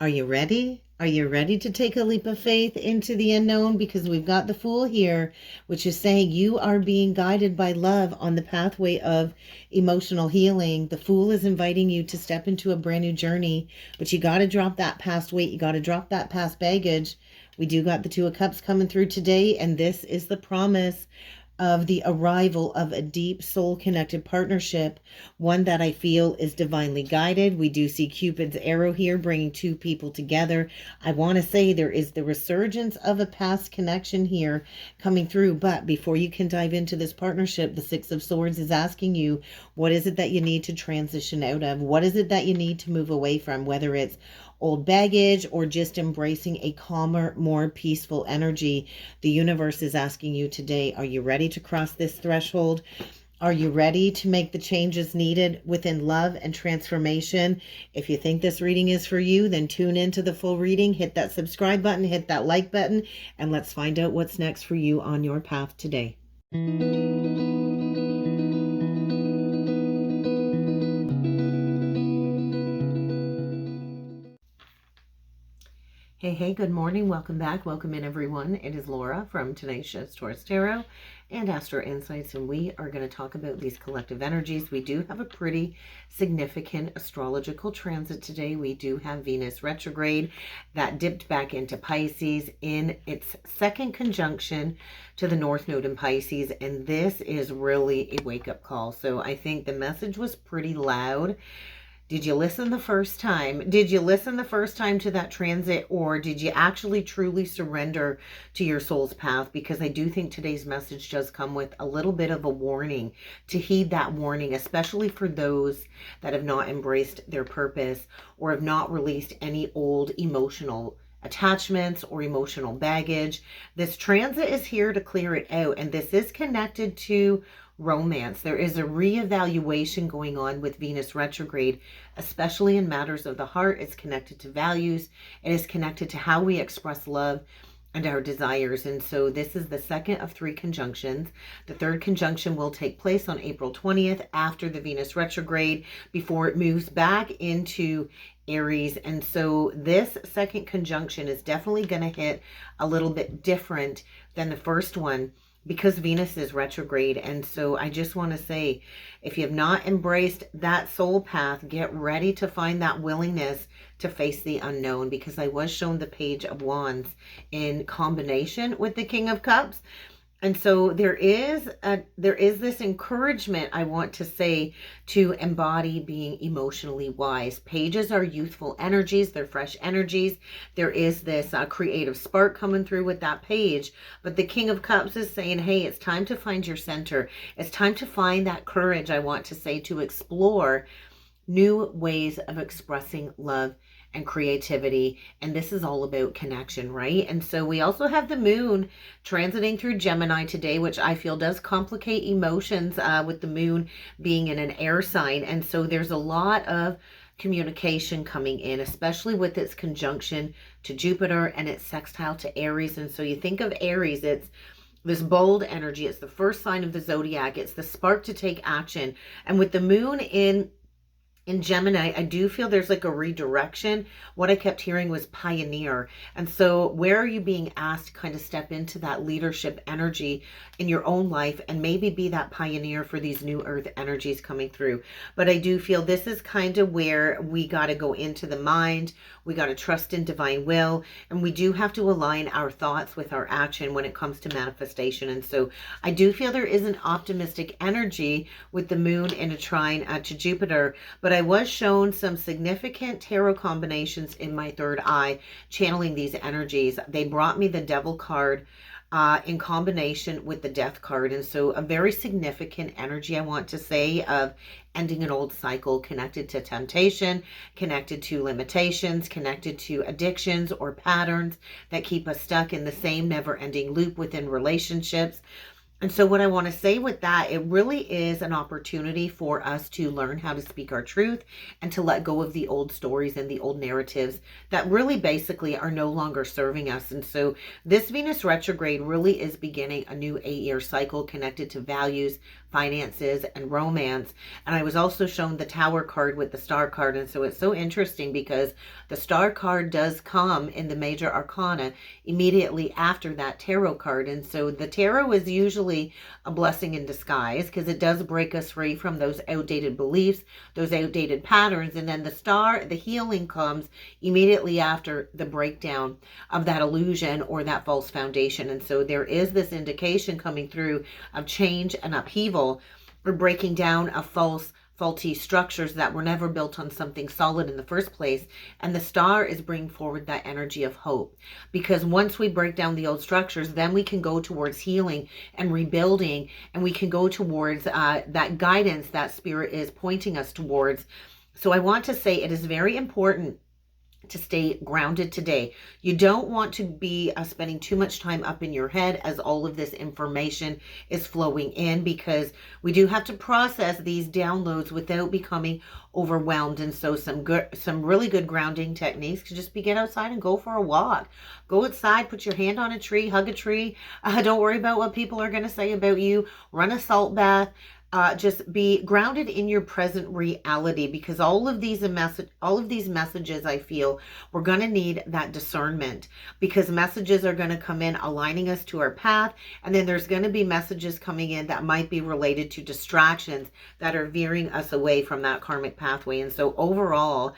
Are you ready? Are you ready to take a leap of faith into the unknown? Because we've got the Fool here, which is saying you are being guided by love on the pathway of emotional healing. The Fool is inviting you to step into a brand new journey, but you got to drop that past weight. You got to drop that past baggage. We do got the Two of Cups coming through today, and this is the promise of the arrival of a deep soul connected partnership, one that I feel is divinely guided. We do see Cupid's arrow here bringing two people together. I want to say there is the resurgence of a past connection here coming through, but before you can dive into this partnership, the Six of Swords is asking you, what is it that you need to transition out of? What is it that you need to move away from, whether it's old baggage or just embracing a calmer, more peaceful energy? The universe is asking you today, are you ready to cross this threshold? Are you ready to make the changes needed within love and transformation? If you think this reading is for you, then tune into the full reading, hit that subscribe button, hit that like button, and let's find out what's next for you on your path today. Hey, good morning. Welcome back. Welcome in, everyone. It is Laura from Tenacious Taurus Tarot and Astro Insights, and we are going to talk about these collective energies. We do have a pretty significant astrological transit today. We do have Venus Retrograde that dipped back into Pisces in its second conjunction to the North Node in Pisces, and this is really a wake-up call. So I think the message was pretty loud. Did you listen the first time? Did you listen the first time to that transit, or did you actually truly surrender to your soul's path? Because I do think today's message does come with a little bit of a warning, to heed that warning, especially for those that have not embraced their purpose or have not released any old emotional attachments or emotional baggage. This transit is here to clear it out, and this is connected to romance. There is a reevaluation going on with Venus retrograde, especially in matters of the heart. It's connected to values. It is connected to how we express love and our desires. And so this is the second of three conjunctions. The third conjunction will take place on April 20th after the Venus retrograde, before it moves back into Aries. And so this second conjunction is definitely going to hit a little bit different than the first one, because Venus is retrograde. And so I just want to say, if you have not embraced that soul path, get ready to find that willingness to face the unknown, because I was shown the Page of Wands in combination with the King of Cups. And so there is this encouragement, I want to say, to embody being emotionally wise. Pages are youthful energies. They're fresh energies. There is this creative spark coming through with that page. But the King of Cups is saying, hey, it's time to find your center. It's time to find that courage, I want to say, to explore new ways of expressing love and creativity. And this is all about connection, right? And so we also have the moon transiting through Gemini today, which I feel does complicate emotions with the moon being in an air sign. And so there's a lot of communication coming in, especially with its conjunction to Jupiter and its sextile to Aries. And so you think of Aries, it's this bold energy. It's the first sign of the zodiac. It's the spark to take action. And with the moon in Gemini, I do feel there's like a redirection. What I kept hearing was pioneer. And so where are you being asked to kind of step into that leadership energy in your own life and maybe be that pioneer for these new earth energies coming through? But I do feel this is kind of where we got to go into the mind. We got to trust in divine will, and we do have to align our thoughts with our action when it comes to manifestation. And so I do feel there is an optimistic energy with the moon in a trine to Jupiter, but I was shown some significant tarot combinations in my third eye, channeling these energies. They brought me the Devil card in combination with the Death card. And so a very significant energy, I want to say, of ending an old cycle, connected to temptation, connected to limitations, connected to addictions or patterns that keep us stuck in the same never-ending loop within relationships. And so what I want to say with that, it really is an opportunity for us to learn how to speak our truth and to let go of the old stories and the old narratives that really basically are no longer serving us. And so this Venus retrograde really is beginning a new 8-year cycle connected to values, finances, and romance. And I was also shown the Tower card with the Star card. And so it's so interesting because the Star card does come in the major arcana immediately after that Tarot card. And so the Tarot is usually a blessing in disguise because it does break us free from those outdated beliefs, those outdated patterns. And then the Star, the healing, comes immediately after the breakdown of that illusion or that false foundation. And so there is this indication coming through of change and upheaval, or breaking down of faulty structures that were never built on something solid in the first place. And the Star is bringing forward that energy of hope, because once we break down the old structures, then we can go towards healing and rebuilding, and we can go towards that guidance that Spirit is pointing us towards. So I want to say it is very important to stay grounded today. You don't want to be spending too much time up in your head as all of this information is flowing in, because we do have to process these downloads without becoming overwhelmed. And so some really good grounding techniques could just be get outside and go for a walk. Go outside, put your hand on a tree, hug a tree. Don't worry about what people are going to say about you. Run a salt bath. Just be grounded in your present reality, because all of these messages, I feel we're going to need that discernment, because messages are going to come in aligning us to our path, and then there's going to be messages coming in that might be related to distractions that are veering us away from that karmic pathway. And so overall,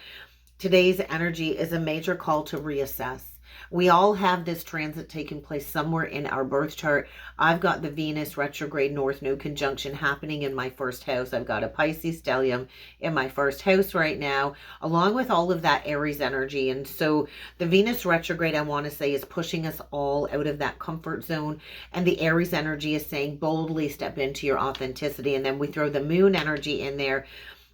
today's energy is a major call to reassess. We all have this transit taking place somewhere in our birth chart. I've got the Venus retrograde North Node conjunction happening in my first house. I've got a Pisces stellium in my first house right now, along with all of that Aries energy. And so the Venus retrograde, I want to say, is pushing us all out of that comfort zone. And the Aries energy is saying boldly step into your authenticity. And then we throw the moon energy in there,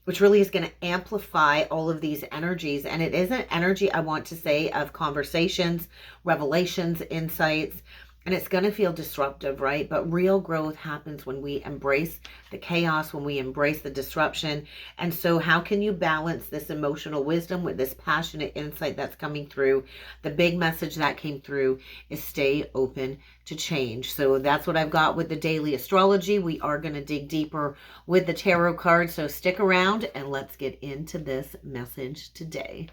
which really is going to amplify all of these energies. And it is an energy, I want to say, of conversations, revelations, insights, and it's going to feel disruptive, right? But real growth happens when we embrace the chaos, when we embrace the disruption. And so how can you balance this emotional wisdom with this passionate insight that's coming through? The big message that came through is stay open to change. So that's what I've got with the daily astrology. We are going to dig deeper with the tarot cards. So stick around and let's get into this message today.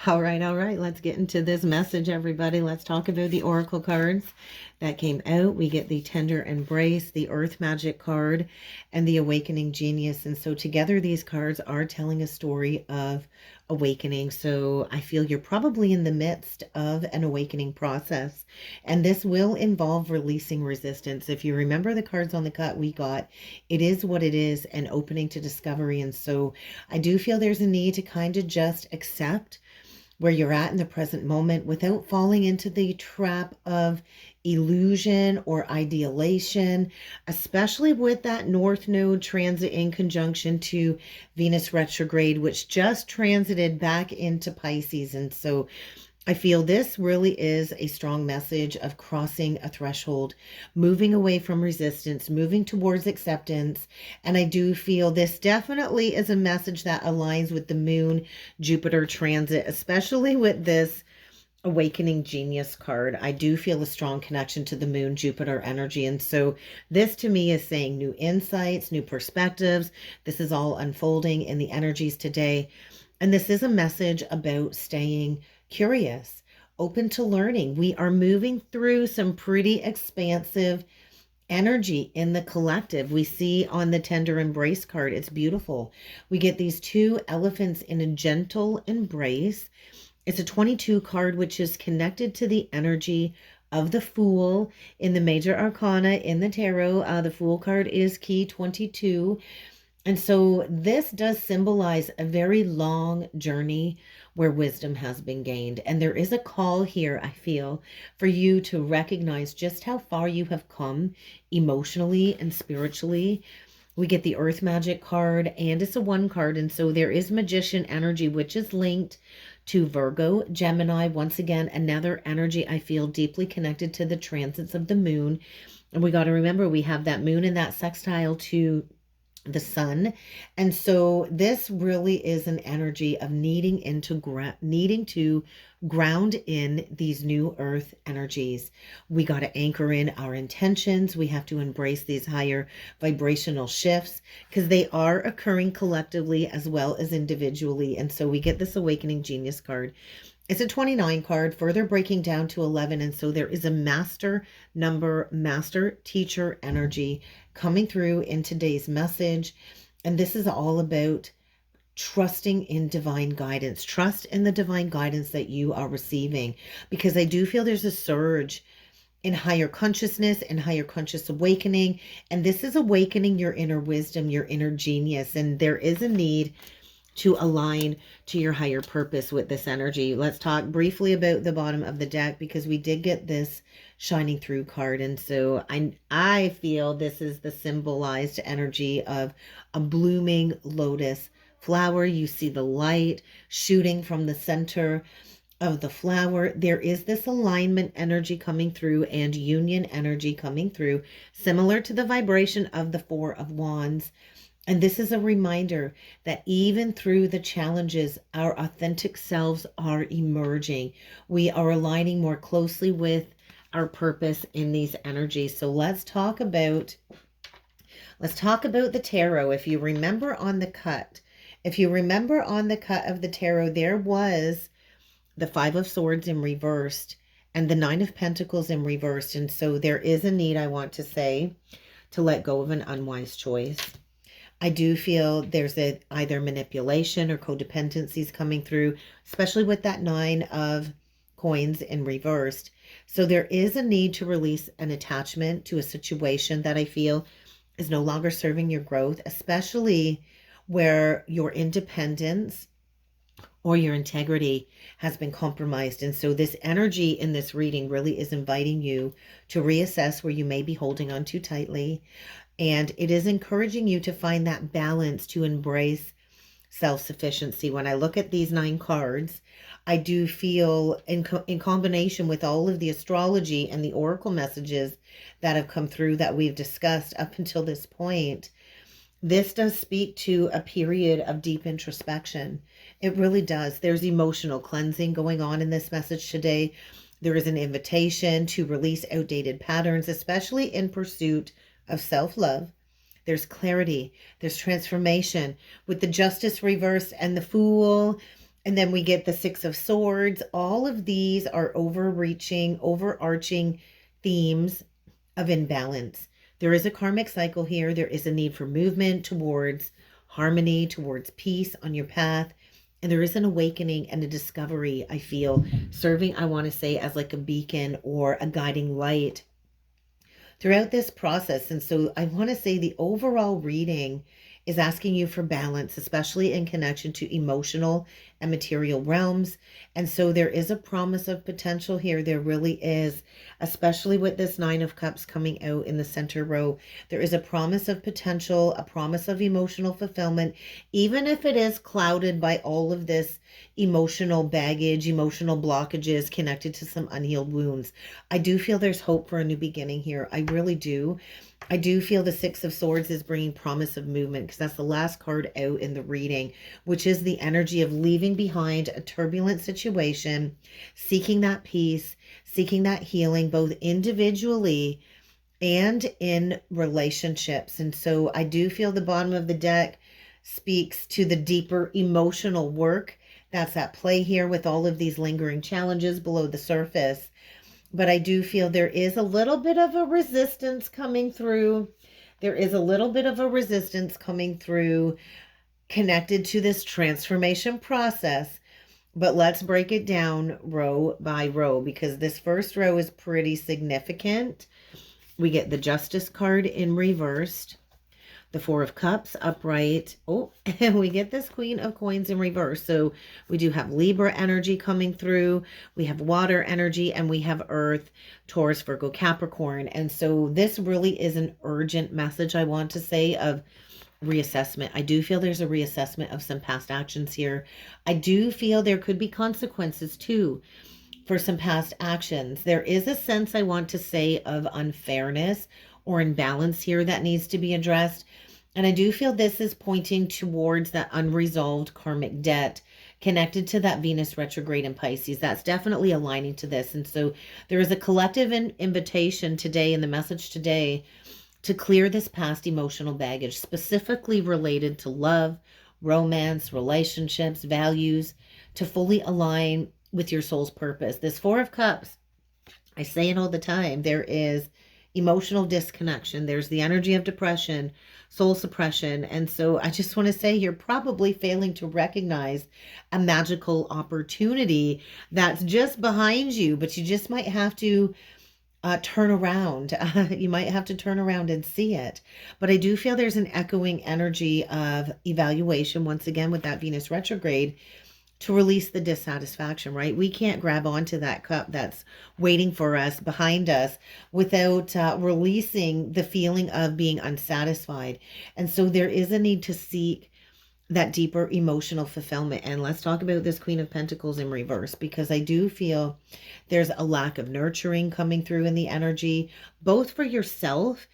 All right. Let's get into this message, everybody. Let's talk about the oracle cards that came out. We get the Tender Embrace, the Earth Magic card, and the Awakening Genius. And so together, these cards are telling a story of awakening. So I feel you're probably in the midst of an awakening process. And this will involve releasing resistance. If you remember the cards on the cut we got, it is what it is, an opening to discovery. And so I do feel there's a need to kind of just accept where you're at in the present moment without falling into the trap of illusion or ideation, especially with that North Node transit in conjunction to Venus Retrograde, which just transited back into Pisces. And so I feel this really is a strong message of crossing a threshold, moving away from resistance, moving towards acceptance. And I do feel this definitely is a message that aligns with the Moon Jupiter transit, especially with this Awakening Genius card. I do feel a strong connection to the Moon Jupiter energy. And so this to me is saying new insights, new perspectives. This is all unfolding in the energies today. And this is a message about staying curious, open to learning. We are moving through some pretty expansive energy in the collective. We see on the Tender Embrace card, it's beautiful. We get these two elephants in a gentle embrace. It's a 22 card, which is connected to the energy of the Fool in the major arcana in the tarot. The Fool card is key 22. And so this does symbolize a very long journey where wisdom has been gained. And there is a call here, I feel, for you to recognize just how far you have come emotionally and spiritually. We get the Earth Magic card, and it's a 1 card. And so there is Magician energy, which is linked to Virgo, Gemini. Once again, another energy I feel deeply connected to the transits of the moon. And we got to remember, we have that moon and that sextile to the sun. And so this really is an energy of needing to ground in these new earth energies. We got to anchor in our intentions. We have to embrace these higher vibrational shifts because they are occurring collectively as well as individually. And so we get this Awakening Genius card. It's a 29 card, further breaking down to 11. And so there is a master number, master teacher energy coming through in today's message. And this is all about trusting in divine guidance. Trust in the divine guidance that you are receiving, because I do feel there's a surge in higher consciousness and higher conscious awakening. And this is awakening your inner wisdom, your inner genius. And there is a need to align to your higher purpose with this energy. Let's talk briefly about the bottom of the deck, because we did get this shining through card. And so I feel this is the symbolized energy of a blooming lotus flower. You see the light shooting from the center of the flower. There is this alignment energy coming through and union energy coming through, similar to the vibration of the Four of Wands. And this is a reminder that even through the challenges, our authentic selves are emerging. We are aligning more closely with our purpose in these energies. So let's talk about the tarot. If you remember on the cut of the tarot, there was the Five of Swords in reversed and the Nine of Pentacles in reversed. And so there is a need, I want to say, to let go of an unwise choice. I do feel there's either manipulation or codependencies coming through, especially with that Nine of Coins in reversed. So there is a need to release an attachment to a situation that I feel is no longer serving your growth, especially where your independence or your integrity has been compromised. And so this energy in this reading really is inviting you to reassess where you may be holding on too tightly. And it is encouraging you to find that balance to embrace self-sufficiency. When I look at these 9 cards, I do feel in combination with all of the astrology and the oracle messages that have come through that we've discussed up until this point, this does speak to a period of deep introspection. It really does. There's emotional cleansing going on in this message today. There is an invitation to release outdated patterns, especially in pursuit of self-love. There's clarity, there's transformation with the Justice reverse and the Fool. And then we get the Six of Swords. All of these are overreaching, overarching themes of imbalance. There is a karmic cycle here. There is a need for movement towards harmony, towards peace on your path. And there is an awakening and a discovery, I feel, serving, I want to say, as like a beacon or a guiding light throughout this process. And so I want to say the overall reading is asking you for balance, especially in connection to emotional and material realms. And so there is a promise of potential here. There really is, especially with this Nine of Cups coming out in the center row. There is a promise of potential, a promise of emotional fulfillment, even if it is clouded by all of this emotional baggage, emotional blockages connected to some unhealed wounds. I do feel there's hope for a new beginning here. I really do. I do feel the Six of Swords is bringing promise of movement, because that's the last card out in the reading, which is the energy of leaving behind a turbulent situation, seeking that peace, seeking that healing, both individually and in relationships. And so I do feel the bottom of the deck speaks to the deeper emotional work that's at play here with all of these lingering challenges below the surface. But I do feel there is a little bit of a resistance coming through. There is a little bit of a resistance coming through connected to this transformation process. But let's break it down row by row, because this first row is pretty significant. We get the Justice card in reversed, the Four of Cups upright. Oh, and we get this Queen of Coins in reverse. So we do have Libra energy coming through. We have water energy, and we have Earth, Taurus, Virgo, Capricorn. And so this really is an urgent message, I want to say, of reassessment. I do feel there's a reassessment of some past actions here. I do feel there could be consequences too for some past actions. There is a sense, I want to say, of unfairness or imbalance here that needs to be addressed. And I do feel this is pointing towards that unresolved karmic debt connected to that Venus retrograde in Pisces. That's definitely aligning to this. And so there is a collective invitation today in the message today to clear this past emotional baggage, specifically related to love, romance, relationships, values, to fully align with your soul's purpose. This Four of Cups, I say it all the time, there is emotional disconnection. There's the energy of depression, soul suppression. And so I just want to say you're probably failing to recognize a magical opportunity that's just behind you, but you just might have to turn around. You might have to turn around and see it. But I do feel there's an echoing energy of evaluation, once again, with that Venus retrograde, to release the dissatisfaction, right? We can't grab onto that cup that's waiting for us behind us without releasing the feeling of being unsatisfied. And so there is a need to seek that deeper emotional fulfillment. And let's talk about this Queen of Pentacles in reverse, because I do feel there's a lack of nurturing coming through in the energy, both for yourself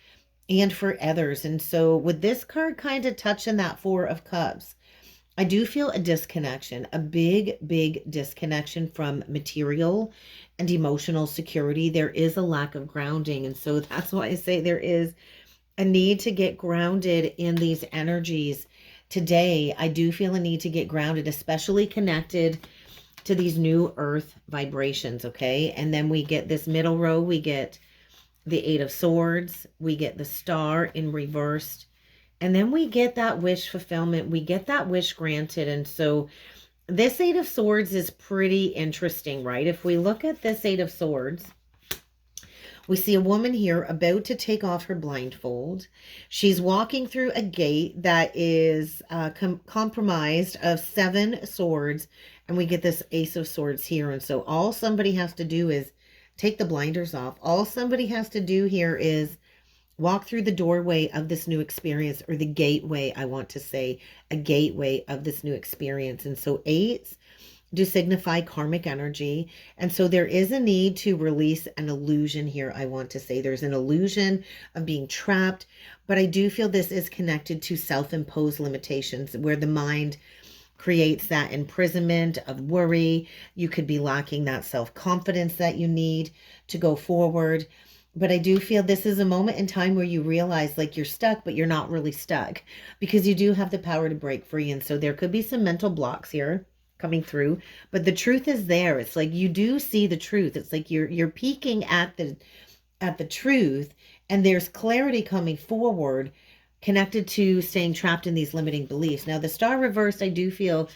and for others. And so with this card kind of touching that Four of Cups, I do feel a disconnection, a big, big disconnection from material and emotional security. There is a lack of grounding. And so that's why I say there is a need to get grounded in these energies. Today, I do feel a need to get grounded, especially connected to these new earth vibrations, okay? And then we get this middle row, we get the Eight of Swords, we get the Star in reversed, and then we get that wish fulfillment, we get that wish granted. And so this Eight of Swords is pretty interesting, right? If we look at this Eight of Swords, we see a woman here about to take off her blindfold. She's walking through a gate that is comprised of 7 swords, and we get this Ace of Swords here. And so all somebody has to do is take the blinders off. All somebody has to do here is walk through the doorway of this new experience, or the gateway, I want to say, a gateway of this new experience. And so 8s do signify karmic energy. And so there is a need to release an illusion here, I want to say. There's an illusion of being trapped, but I do feel this is connected to self-imposed limitations, where the mind creates that imprisonment of worry. You could be lacking that self-confidence that you need to go forward. But I do feel this is a moment in time where you realize like you're stuck, but you're not really stuck, because you do have the power to break free. And so there could be some mental blocks here coming through, but the truth is there. It's like you do see the truth. It's like you're peeking at the truth, and there's clarity coming forward connected to staying trapped in these limiting beliefs. Now, the star reversed, I do feel,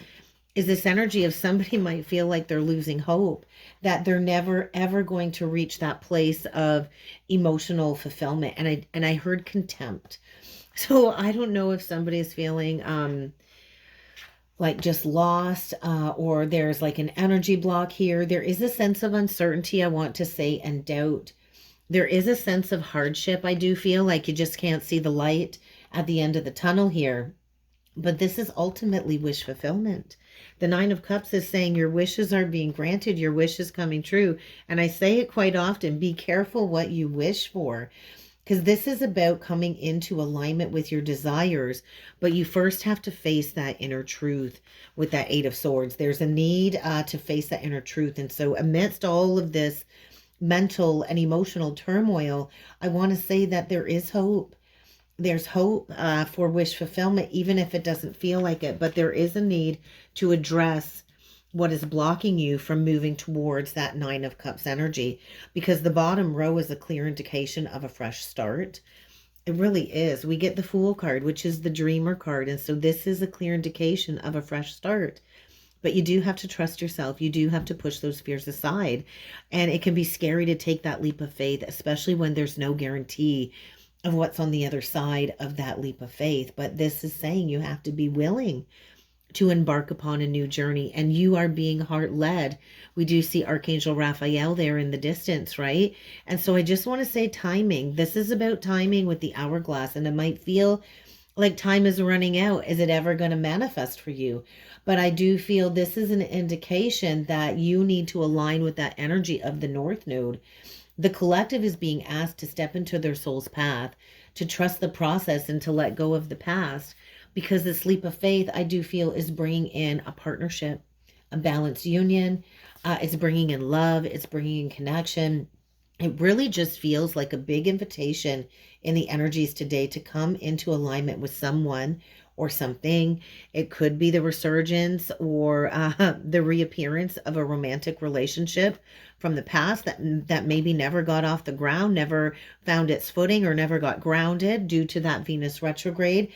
is this energy of somebody might feel like they're losing hope, that they're never ever going to reach that place of emotional fulfillment. And I heard contempt. So I don't know if somebody is feeling like just lost, or there's like an energy block here. There is a sense of uncertainty, I want to say, and doubt. There is a sense of hardship. I do feel like you just can't see the light at the end of the tunnel here. But this is ultimately wish fulfillment. The Nine of Cups is saying your wishes are being granted, your wish is coming true. And I say it quite often, be careful what you wish for, because this is about coming into alignment with your desires. But you first have to face that inner truth with that Eight of Swords. There's a need to face that inner truth. And so amidst all of this mental and emotional turmoil, I want to say that there is hope. There's hope for wish fulfillment, even if it doesn't feel like it. But there is a need to address what is blocking you from moving towards that Nine of Cups energy, because the bottom row is a clear indication of a fresh start. It really is. We get the Fool card, which is the dreamer card. And so this is a clear indication of a fresh start. But you do have to trust yourself. You do have to push those fears aside. And it can be scary to take that leap of faith, especially when there's no guarantee of what's on the other side of that leap of faith. But this is saying you have to be willing to embark upon a new journey, and you are being heart-led. We do see Archangel Raphael there in the distance, right? And so I just want to say timing. This is about timing with the hourglass, and it might feel like time is running out. Is it ever going to manifest for you? But I do feel this is an indication that you need to align with that energy of the North Node. The collective is being asked to step into their soul's path, to trust the process and to let go of the past, because this leap of faith, I do feel, is bringing in a partnership, a balanced union. It's bringing in love. It's bringing in connection. It really just feels like a big invitation in the energies today to come into alignment with someone or something. It could be the resurgence or the reappearance of a romantic relationship from the past that maybe never got off the ground, never found its footing, or never got grounded due to that Venus retrograde.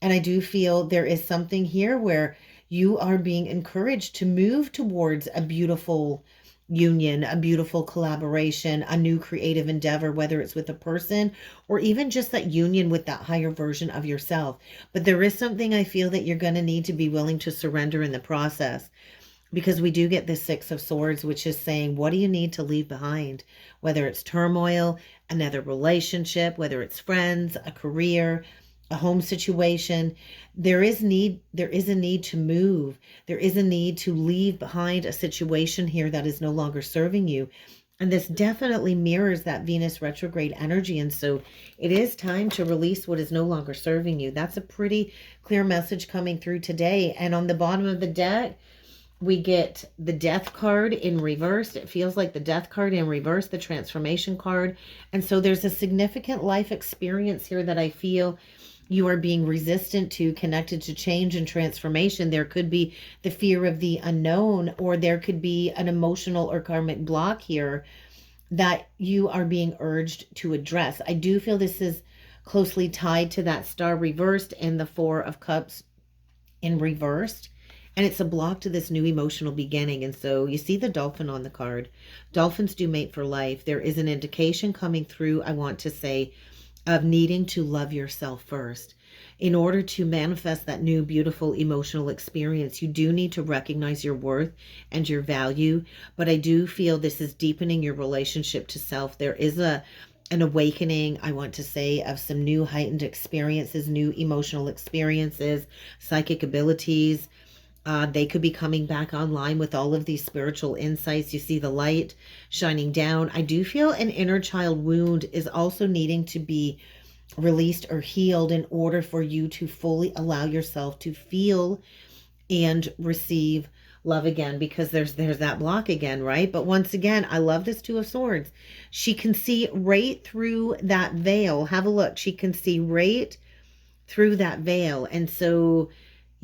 And I do feel there is something here where you are being encouraged to move towards a beautiful union, a beautiful collaboration, a new creative endeavor, whether it's with a person or even just that union with that higher version of yourself. But there is something I feel that you're going to need to be willing to surrender in the process, because we do get the Six of Swords, which is saying, what do you need to leave behind? Whether it's turmoil, another relationship, whether it's friends, a career, a home situation, there is a need to move. There is a need to leave behind a situation here that is no longer serving you. And this definitely mirrors that Venus retrograde energy. And so it is time to release what is no longer serving you. That's a pretty clear message coming through today. And on the bottom of the deck, we get the Death card in reverse. It feels like the Death card in reverse, the Transformation card. And so there's a significant life experience here that I feel you are being resistant to, connected to change and transformation. There could be the fear of the unknown, or there could be an emotional or karmic block here that you are being urged to address. I do feel this is closely tied to that Star reversed and the Four of Cups in reversed. And it's a block to this new emotional beginning. And so you see the dolphin on the card. Dolphins do mate for life. There is an indication coming through, I want to say, of needing to love yourself first. In order to manifest that new, beautiful, emotional experience, you do need to recognize your worth and your value. But I do feel this is deepening your relationship to self. There is an awakening, I want to say, of some new heightened experiences, new emotional experiences, psychic abilities. They could be coming back online with all of these spiritual insights. You see the light shining down. I do feel an inner child wound is also needing to be released or healed in order for you to fully allow yourself to feel and receive love again, because there's that block again, right? But once again, I love this Two of Swords. She can see right through that veil. Have a look. She can see right through that veil. And so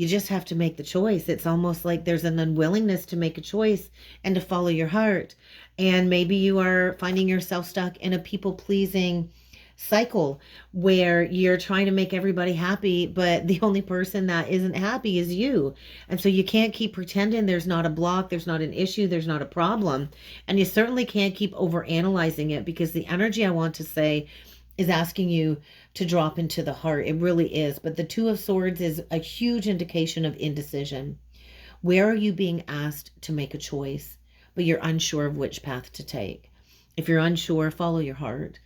You just have to make the choice. It's almost like there's an unwillingness to make a choice and to follow your heart. And maybe you are finding yourself stuck in a people-pleasing cycle where you're trying to make everybody happy, but the only person that isn't happy is you. And so you can't keep pretending there's not a block, there's not an issue, there's not a problem. And you certainly can't keep over analyzing it, because the energy, I want to say, is asking you to drop into the heart. It really is. But the Two of Swords is a huge indication of indecision. Where are you being asked to make a choice, but you're unsure of which path to take? If you're unsure, follow your heart.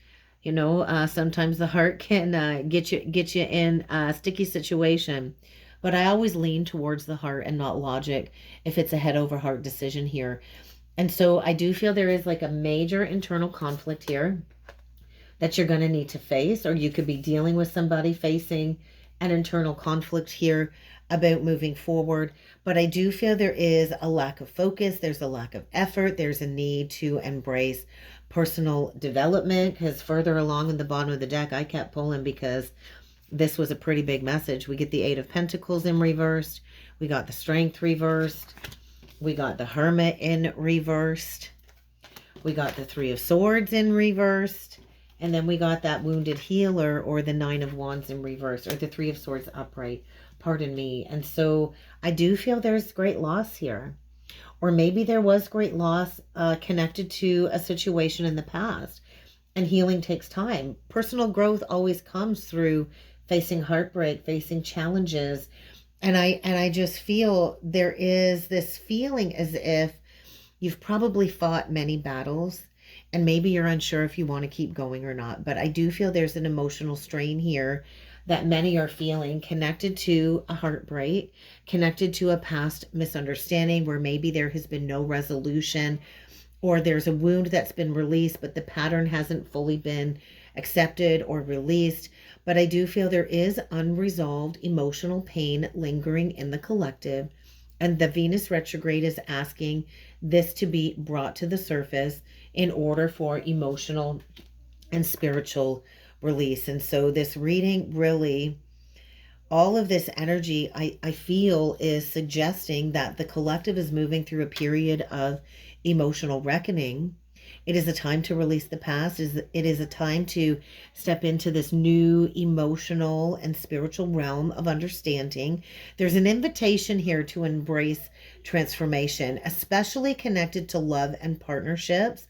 You know, sometimes the heart can get you in a sticky situation. But I always lean towards the heart and not logic if it's a head over heart decision here. And so I do feel there is like a major internal conflict here that you're going to need to face, or you could be dealing with somebody facing an internal conflict here about moving forward. But I do feel there is a lack of focus. There's a lack of effort. There's a need to embrace personal development, because further along in the bottom of the deck, I kept pulling because this was a pretty big message. We get the Eight of Pentacles in reversed. We got the Strength reversed. We got the Hermit in reversed. We got the Three of Swords in reversed. And then we got that Wounded Healer, or the Nine of Wands in reverse, or the Three of Swords upright, pardon me. And so I do feel there's great loss here. Or maybe there was great loss connected to a situation in the past. And healing takes time. Personal growth always comes through facing heartbreak, facing challenges. And I just feel there is this feeling as if you've probably fought many battles, and maybe you're unsure if you want to keep going or not. But I do feel there's an emotional strain here that many are feeling, connected to a heartbreak, connected to a past misunderstanding where maybe there has been no resolution, or there's a wound that's been released, but the pattern hasn't fully been accepted or released. But I do feel there is unresolved emotional pain lingering in the collective. And the Venus retrograde is asking this to be brought to the surface in order for emotional and spiritual release. And so this reading, really, all of this energy, I feel, is suggesting that the collective is moving through a period of emotional reckoning. It is a time to release the past. It is a time to step into this new emotional and spiritual realm of understanding. There's an invitation here to embrace transformation, especially connected to love and partnerships,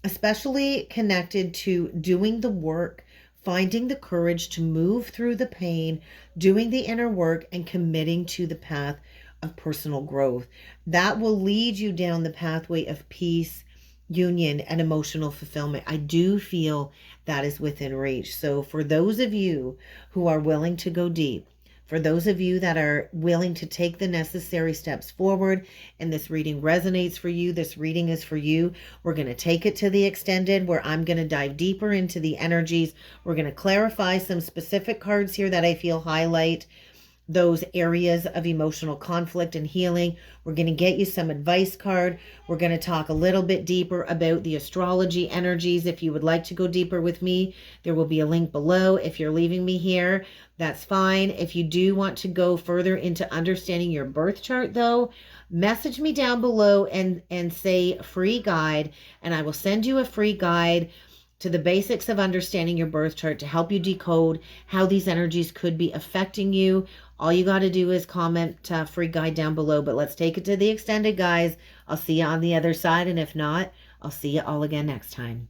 especially connected to doing the work, finding the courage to move through the pain, doing the inner work, and committing to the path of personal growth. That will lead you down the pathway of peace, union, and emotional fulfillment. I do feel that is within reach. So for those of you who are willing to go deep, for those of you that are willing to take the necessary steps forward, and this reading resonates for you, this reading is for you. We're going to take it to the extended, where I'm going to dive deeper into the energies. We're going to clarify some specific cards here that I feel highlight those areas of emotional conflict and healing. We're going to get you some advice card. We're going to talk a little bit deeper about the astrology energies. If you would like to go deeper with me, there will be a link below. If you're leaving me here, that's fine. If you do want to go further into understanding your birth chart, though, message me down below and say free guide, and I will send you a free guide to the basics of understanding your birth chart to help you decode how these energies could be affecting you. All you got to do is comment free guide down below. But let's take it to the extended, guys. I'll see you on the other side. And if not, I'll see you all again next time.